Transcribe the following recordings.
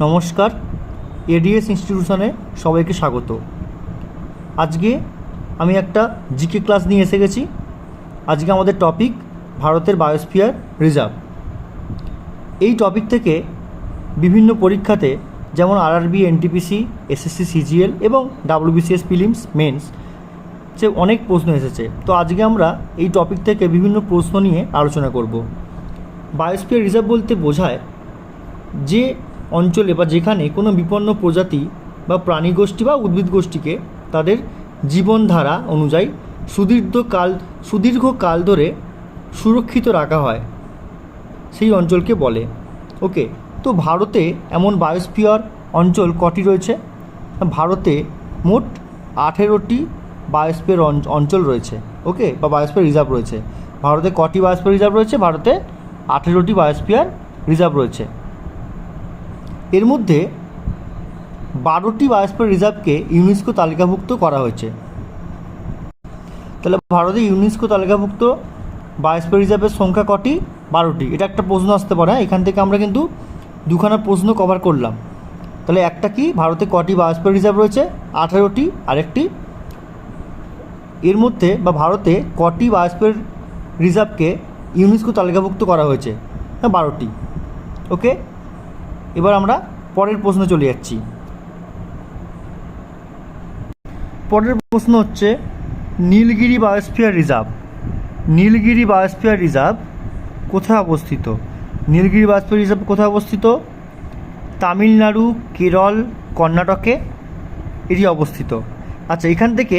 নমস্কার, এডিএস ইনস্টিটিউশনে সবাইকে স্বাগত। আজকে আমি একটা জিকে ক্লাস নিয়ে এসে গেছি। আজকে আমাদের টপিক ভারতের বায়োস্ফিয়ার রিজার্ভ। এই টপিক থেকে বিভিন্ন পরীক্ষাতে যেমন আরআরবি, এনটিপিসি, এসএসসি, সিজিএল এবং ডাব্লিউবিসিএস প্রিলিমস, মেন্স যে অনেক প্রশ্ন এসেছে। তো আজকে আমরা এই টপিক থেকে বিভিন্ন প্রশ্ন নিয়ে আলোচনা করব। বায়োস্ফিয়ার রিজার্ভ বলতে বোঝায় যে অঞ্চলে বা যেখানে কোনো বিপন্ন প্রজাতি বা প্রাণী গোষ্ঠী বা উদ্ভিদ গোষ্ঠীকে তাদের জীবনধারা অনুযায়ী সুদীর্ঘকাল ধরে সুরক্ষিত রাখা হয়, সেই অঞ্চলকে বলে। ওকে, তো ভারতে এমন বায়োস্ফিয়ার অঞ্চল কটি রয়েছে? ভারতে মোট 18টি বায়োস্ফিয়ার অঞ্চল রয়েছে। ওকে, বা বায়োস্ফিয়ার রিজার্ভ রয়েছে। ভারতে কটি বায়োস্ফিয়ার রিজার্ভ রয়েছে? ভারতে 18টি বায়োস্ফিয়ার রিজার্ভ রয়েছে। এর মধ্যে 12টি বায়োস্ফিয়ার রিজার্ভকে ইউনেস্কো তালিকাভুক্ত করা হয়েছে। তাহলে ভারতে ইউনেস্কো তালিকাভুক্ত বায়োস্ফিয়ার রিজার্ভের সংখ্যা কটি? 12টি। এটা একটা প্রশ্ন আসতে পারে। এখান থেকে আমরা কিন্তু দুখানা প্রশ্ন কভার করলাম। তাহলে একটা কি, ভারতে কটি বায়োস্ফিয়ার রিজার্ভ রয়েছে? 18টি। আরেকটি, এর মধ্যে বা ভারতে কটি বায়োস্ফিয়ার রিজার্ভকে ইউনেস্কো তালিকাভুক্ত করা হয়েছে? 12টি। ওকে, এবার আমরা পরের প্রশ্নে চলে যাচ্ছি। পরের প্রশ্ন হচ্ছে Nilgiri biosphere reserve. Nilgiri biosphere reserve কোথায় অবস্থিত? নীলগিরি বায়োস্ফিয়ার রিজার্ভ কোথায় অবস্থিত? তামিলনাড়ু, কেরল, কর্ণাটকে এটি অবস্থিত। আচ্ছা, এখান থেকে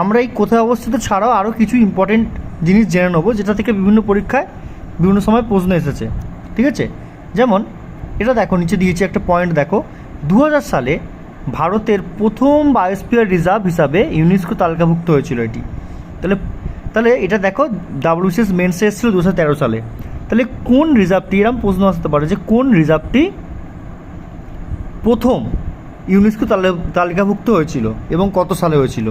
আমরা এই কোথায় অবস্থিত ছাড়াও আরও কিছু ইম্পর্টেন্ট জিনিস জেনে নেবো, যেটা থেকে বিভিন্ন পরীক্ষায় বিভিন্ন সময় প্রশ্ন এসেছে। ঠিক আছে, যেমন এটা দেখো, নিচে দিয়েছি একটা পয়েন্ট দেখো। 2000 সালে ভারতের প্রথম বায়োস্ফিয়ার রিজার্ভ হিসাবে ইউনেস্কো তালিকাভুক্ত হয়েছিল এটি। তাহলে এটা দেখো, ডাব্লিউবিসিএস মেন্সে এসেছিল 2013 সালে। তাহলে কোন রিজার্ভটি, এরকম প্রশ্ন আসতে পারে যে কোন রিজার্ভটি প্রথম ইউনেস্কো তালিকাভুক্ত হয়েছিল এবং কত সালে হয়েছিল?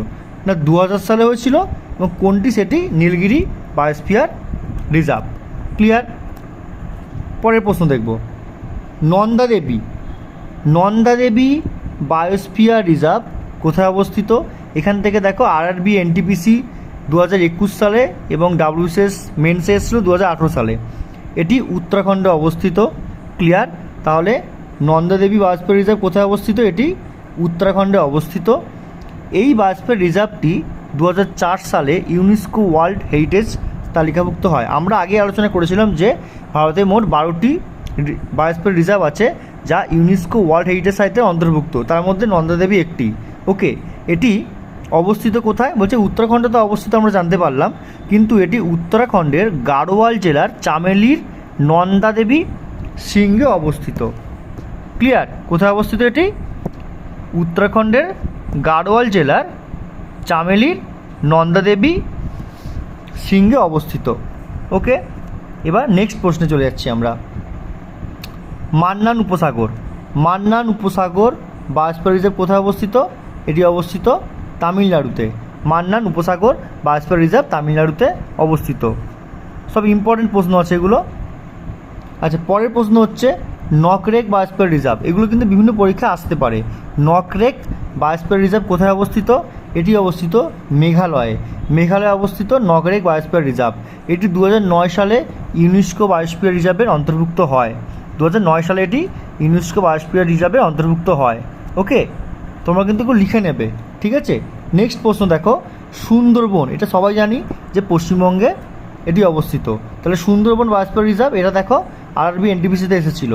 না, 2000 সালে হয়েছিল। এবং কোনটি সেটি? Nilgiri biosphere reserve. ক্লিয়ার? পরের প্রশ্ন দেখব, নন্দাদেবী বায়োস্ফিয়ার রিজার্ভ কোথায় অবস্থিত? এখান থেকে দেখো, আরআরবি, এনটিপিসি 2021 সালে এবং ডাব্লিউবিসিএস মেন্সে এসেছিল 2018 সালে। এটি উত্তরাখণ্ডে অবস্থিত। ক্লিয়ার? তাহলে নন্দাদেবী বায়োস্ফিয়ার রিজার্ভ কোথায় অবস্থিত? এটি উত্তরাখণ্ডে অবস্থিত। এই বায়োস্ফিয়ার রিজার্ভটি 2004 সালে ইউনেস্কো ওয়ার্ল্ড হেরিটেজ তালিকাভুক্ত হয়। আমরা আগে আলোচনা করেছিলাম যে ভারতে মোট 12টি বায়োস্ফিয়ার রিজার্ভ আছে যা ইউনেস্কো ওয়ার্ল্ড হেরিটেজ সাইটে অন্তর্ভুক্ত। তার মধ্যে নন্দাদেবী একটি। ওকে, এটি অবস্থিত কোথায়? বলছে উত্তরাখণ্ডে তো অবস্থিত, আমরা জানতে পারলাম, কিন্তু এটি উত্তরাখণ্ডের গাড়োয়াল জেলার চামেলির নন্দাদেবী শৃঙ্গে অবস্থিত। ক্লিয়ার? কোথায় অবস্থিত এটি? উত্তরাখণ্ডের গাড়োয়াল জেলার চামেলির নন্দাদেবী শৃঙ্গে অবস্থিত। ওকে, এবার নেক্সট প্রশ্নে চলে যাচ্ছি আমরা। মান্নান উপসাগর বায়োস্ফিয়ার রিজার্ভ কোথায় অবস্থিত? এটি অবস্থিত তামিলনাড়ুতে। মান্নান উপসাগর বায়োস্ফিয়ার রিজার্ভ তামিলনাড়ুতে অবস্থিত। সব ইম্পর্টেন্ট প্রশ্ন আছে এগুলো। আচ্ছা, পরের প্রশ্ন হচ্ছে নকরেক বায়োস্ফিয়ার রিজার্ভ। এগুলো কিন্তু বিভিন্ন পরীক্ষায় আসতে পারে। নকরেক বায়োস্ফিয়ার রিজার্ভ কোথায় অবস্থিত? এটি অবস্থিত মেঘালয়ে অবস্থিত নকরেক বায়োস্ফিয়ার রিজার্ভ। এটি 2009 সালে ইউনেস্কো বায়োস্ফিয়ার রিজার্ভের অন্তর্ভুক্ত হয়। 2009 সালে এটি ইউনেস্কো বায়োস্ফিয়ার রিজার্ভে অন্তর্ভুক্ত হয়। ওকে, তোমরা কিন্তু একটু লিখে নেবে। ঠিক আছে, নেক্সট প্রশ্ন দেখো, সুন্দরবন। এটা সবাই জানি যে পশ্চিমবঙ্গে এটি অবস্থিত। তাহলে সুন্দরবন বায়োস্ফিয়ার রিজার্ভ, এটা দেখো আরআরবি, এনটিপিসিতে এসেছিল।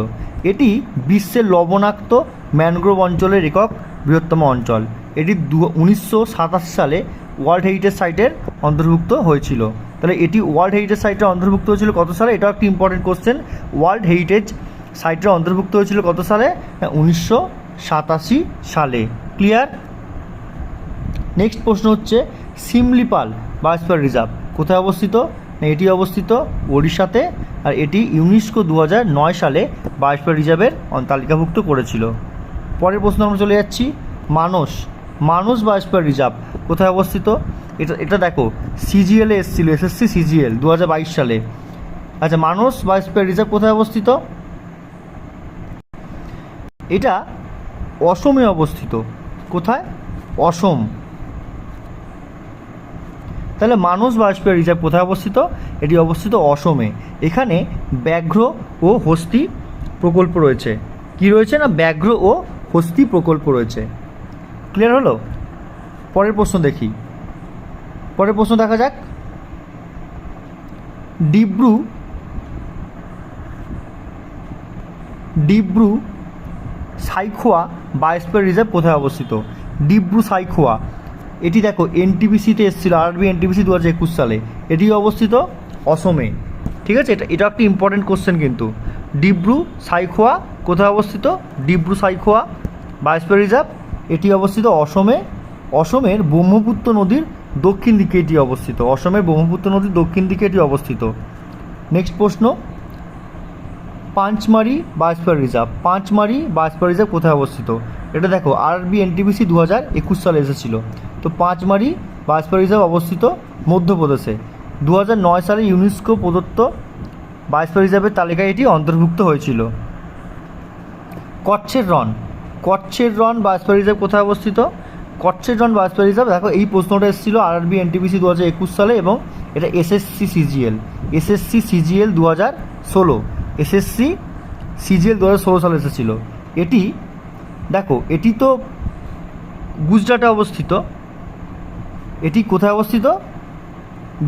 এটি বিশ্বের লবণাক্ত ম্যানগ্রোভ অঞ্চলের একক বৃহত্তম অঞ্চল। এটি 1987 সালে ওয়ার্ল্ড হেরিটেজ সাইটের অন্তর্ভুক্ত হয়েছিল। তাহলে এটি ওয়ার্ল্ড হেরিটেজ সাইটের অন্তর্ভুক্ত হয়েছিল কত সালে? এটাও একটি ইম্পর্টেন্ট কোশ্চেন। ওয়ার্ল্ড হেরিটেজ সাইটের অন্তর্ভুক্ত হয়েছিল কত সালে? 1987 সালে। ক্লিয়ার? নেক্সট প্রশ্ন হচ্ছে সিমলিপাল বায়োস্ফিয়ার রিজার্ভ কোথায় অবস্থিত? না, এটি অবস্থিত ওড়িশাতে। আর এটি ইউনেস্কো 2009 সালে বায়োস্ফিয়ার রিজার্ভের তালিকাভুক্ত করেছিল। পরের প্রশ্ন আমরা চলে যাচ্ছি, মানস বায়োস্ফিয়ার রিজার্ভ কোথায় অবস্থিত? এটা দেখো, সিজিএলে এসেছিল, এসএসসি সিজিএল 2022 সালে। আচ্ছা, মানস বায়োস্ফিয়ার রিজার্ভ কোথায় অবস্থিত? এটা অসমে অবস্থিত। কোথায়? অসম। তাহলে মানস বায়োস্ফিয়ার রিজার্ভ কোথায় অবস্থিত? এটি অবস্থিত অসমে। এখানে ব্যাঘ্র ও হস্তি প্রকল্প রয়েছে। কি রয়েছে না? ব্যাঘ্র ও হস্তি প্রকল্প রয়েছে। ক্লিয়ার হলো? পরের প্রশ্ন দেখি। পরের প্রশ্ন দেখা যাক। ডিব্রু সাইখোয়া বায়োস্ফিয়ার রিজার্ভ কোথায় অবস্থিত? ডিব্রু সাইখোয়া, এটি দেখো এনটিপিসিতে এসেছিল, আরআরবি এনটিপিসি 2021 সালে। এটি অবস্থিত অসমে। ঠিক আছে, এটা একটা ইম্পর্টেন্ট কোশ্চেন কিন্তু। ডিব্রু সাইখোয়া কোথায় অবস্থিত? ডিব্রু সাইখোয়া বায়োস্ফিয়ার রিজার্ভ এটি অবস্থিত অসমে। অসমের ব্রহ্মপুত্র নদীর দক্ষিণ দিকে এটি অবস্থিত। অসমের ব্রহ্মপুত্র নদীর দক্ষিণ দিকে এটি অবস্থিত। নেক্সট প্রশ্ন, Pachmarhi biosphere reserve. Pachmarhi biosphere reserve কোথায় অবস্থিত? এটা দেখো আরআরবি এনটিপিসি 2021 সালে এসেছিল। তো পাঁচমারি বায়োস্ফিয়ার রিজার্ভ অবস্থিত মধ্যপ্রদেশে। 2009 সালে ইউনেস্কো প্রদত্ত বায়োস্ফিয়ার রিজার্ভের তালিকায় এটি অন্তর্ভুক্ত হয়েছিল। কচ্ছের রন বায়োস্ফিয়ার রিজার্ভ কোথায় অবস্থিত? কচ্ছের রন বায়োস্ফিয়ার রিজার্ভ, দেখো এই প্রশ্নটা এসেছিল আরআরবি এনটিপিসি 2021 সালে এবং এটা এসএসসি সিজিএল 2016। এসএসসি সিজিএল 2016 সালে এসেছিল। এটি দেখো, এটি তো গুজরাটে অবস্থিত। এটি কোথায় অবস্থিত?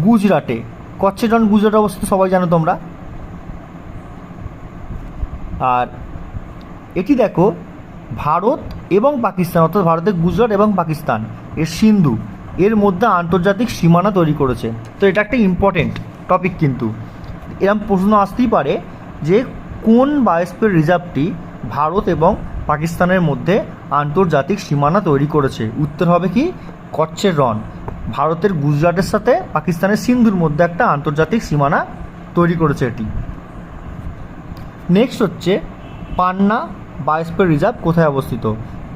গুজরাটে। কচ্ছের রন গুজরাটে অবস্থিত, সবাই জানো তোমরা। আর এটি দেখো ভারত এবং পাকিস্তান, অর্থাৎ ভারতের গুজরাট এবং পাকিস্তান এর সিন্ধু এর মধ্যে আন্তর্জাতিক সীমানা তৈরি করেছে। তো এটা একটা ইম্পর্টেন্ট টপিক কিন্তু। এরকম প্রশ্ন আসতেই পারে যে কোন বায়োস্ফিয়ার রিজার্ভটি ভারত এবং পাকিস্তানের মধ্যে আন্তর্জাতিক সীমানা তৈরি করেছে? উত্তর হবে কি? কচ্ছের রন। ভারতের গুজরাটের সাথে পাকিস্তানের সিন্ধুর মধ্যে একটা আন্তর্জাতিক সীমানা তৈরি করেছে এটি। নেক্সট হচ্ছে পান্না বায়োস্ফিয়ার রিজার্ভ কোথায় অবস্থিত?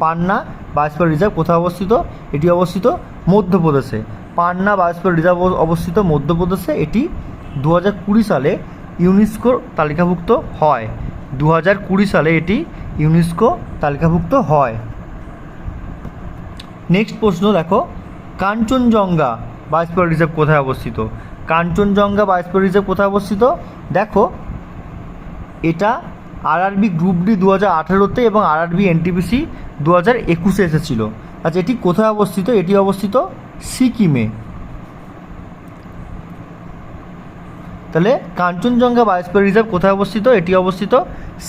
পান্না বায়োস্ফিয়ার রিজার্ভ কোথায় অবস্থিত? এটি অবস্থিত মধ্যপ্রদেশে। পান্না বায়োস্ফিয়ার রিজার্ভ অবস্থিত মধ্যপ্রদেশে। এটি 2020 সালে ইউনেস্কো তালিকাভুক্ত হয়। 2020 সালে এটি ইউনেস্কো তালিকাভুক্ত হয়। নেক্সট প্রশ্ন দেখো, কাঞ্চনজঙ্ঘা বায়োস্ফিয়ার রিজার্ভ কোথায় অবস্থিত? কাঞ্চনজঙ্ঘা বায়োস্ফিয়ার রিজার্ভ কোথায় অবস্থিত? দেখো এটা আরআরবি গ্রুপ ডি 2018-তে এবং আরআরবি এনটিপিসি 2021-এ এসেছিল। আচ্ছা, এটি কোথায় অবস্থিত? এটি অবস্থিত সিকিমে। তাহলে কাঞ্চনজঙ্ঘা বায়োস্ফিয়ার রিজার্ভ কোথায় অবস্থিত? এটি অবস্থিত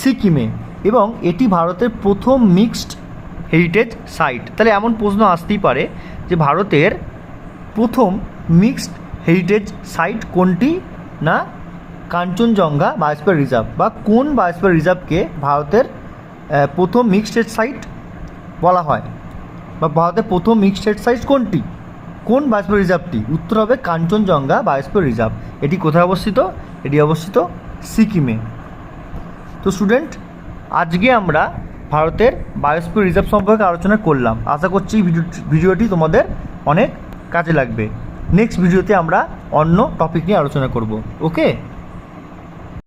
সিকিমে এবং এটি ভারতের প্রথম মিক্সড হেরিটেজ সাইট। তাহলে এমন প্রশ্ন আসতেই পারে যে ভারতের প্রথম মিক্সড হেরিটেজ সাইট কোনটি? না কাঞ্চনজঙ্ঘা বায়োস্ফিয়ার রিজার্ভ। বা কোন বায়োস্ফিয়ার রিজার্ভকে ভারতের প্রথম মিক্সড সাইট বলা হয়? বা ভারতের প্রথম মিক্সড সাইট কোনটি? কোন বায়োস্ফিয়ার রিজার্ভটি? উত্তর হবে কাঞ্চনজঙ্ঘা বায়োস্ফিয়ার রিজার্ভ। এটি কোথায় অবস্থিত? এটি অবস্থিত সিকিমে। তো স্টুডেন্ট, আজকে আমরা ভারতের বায়োস্ফিয়ার রিজার্ভ সম্পর্কে আলোচনা করলাম। আশা করছি ভিডিওটি তোমাদের অনেক কাজে লাগবে। নেক্সট ভিডিওতে আমরা অন্য টপিক নিয়ে আলোচনা করব। ওকে।